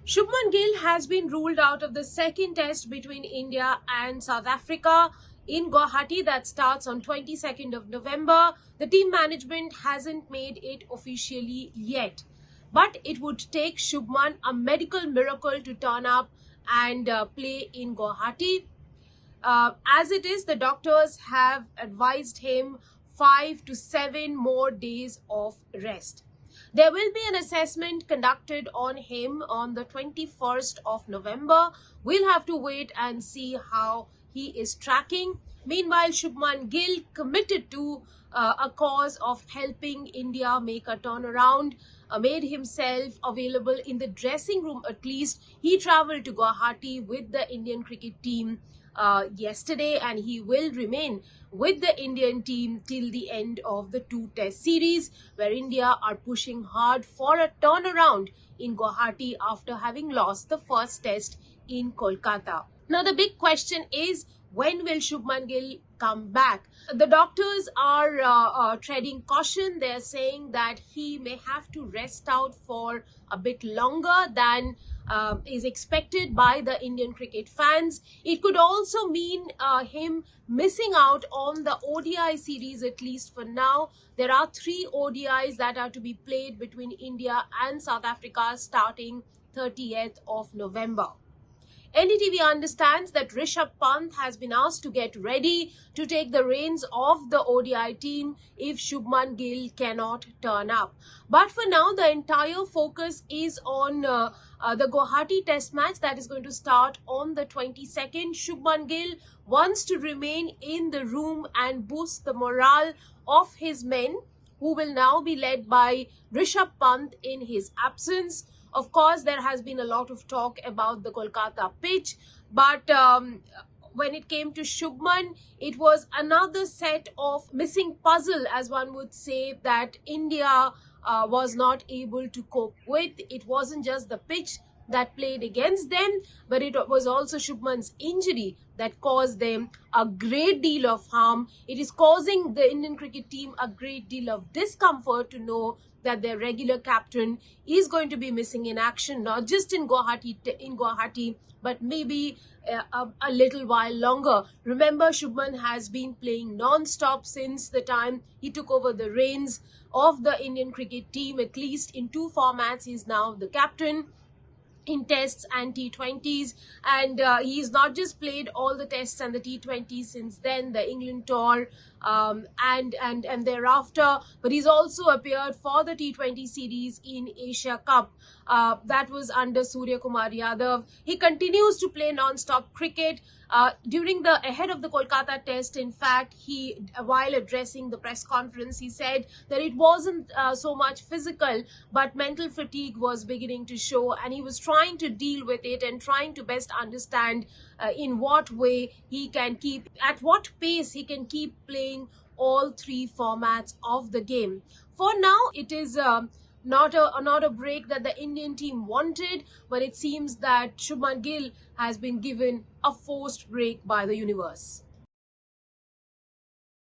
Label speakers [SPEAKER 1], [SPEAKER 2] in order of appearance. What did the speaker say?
[SPEAKER 1] Shubman Gill has been ruled out of the second test between India and South Africa in Guwahati that starts on 22nd of November. The team management hasn't made it officially yet, but it would take Shubman a medical miracle to turn up and play in Guwahati. As it is, the doctors have advised him 5 to 7 more days of rest. There will be an assessment conducted on him on the 21st of November. We'll have to wait and see how he is tracking. Meanwhile, Shubman Gill committed to a cause of helping India make a turnaround, made himself available in the dressing room at least. He traveled to Guwahati with the Indian cricket team yesterday, and he will remain with the Indian team till the end of the two-test series, where India are pushing hard for a turnaround in Guwahati after having lost the first test in Kolkata. Now, the big question is, when will Shubman Gill come back? The doctors are treading caution. They're saying that he may have to rest out for a bit longer than is expected by the Indian cricket fans. It could also mean him missing out on the ODI series, at least for now. There are 3 ODIs that are to be played between India and South Africa starting 30th of November. NDTV understands that Rishabh Pant has been asked to get ready to take the reins of the ODI team if Shubman Gill cannot turn up. But for now, the entire focus is on the Guwahati test match that is going to start on the 22nd. Shubman Gill wants to remain in the room and boost the morale of his men, who will now be led by Rishabh Pant in his absence. Of course, there has been a lot of talk about the Kolkata pitch, but when it came to Shubman, it was another set of missing puzzle, as one would say, that India was not able to cope with. It wasn't just the pitch that played against them, but it was also Shubman's injury that caused them a great deal of harm. It is causing the Indian cricket team a great deal of discomfort to know that their regular captain is going to be missing in action, not just in Guwahati, but maybe a little while longer. Remember, Shubman has been playing non-stop since the time he took over the reins of the Indian cricket team. At least in 2 formats, he is now the captain, in tests and T20s, and he's not just played all the tests and the T20s since then, the England tour and thereafter, but he's also appeared for the T20 series in Asia Cup. That was under Surya Kumar Yadav. He continues to play non-stop cricket. During the ahead of the Kolkata test, in fact, he, while addressing the press conference, he said that it wasn't so much physical, but mental fatigue was beginning to show, and he was trying to deal with it and trying to best understand in what way he can keep, at what pace he can keep playing all 3 formats of the game. For now, it is not a break that the Indian team wanted, but it seems that Shubman Gill has been given a forced break by the universe.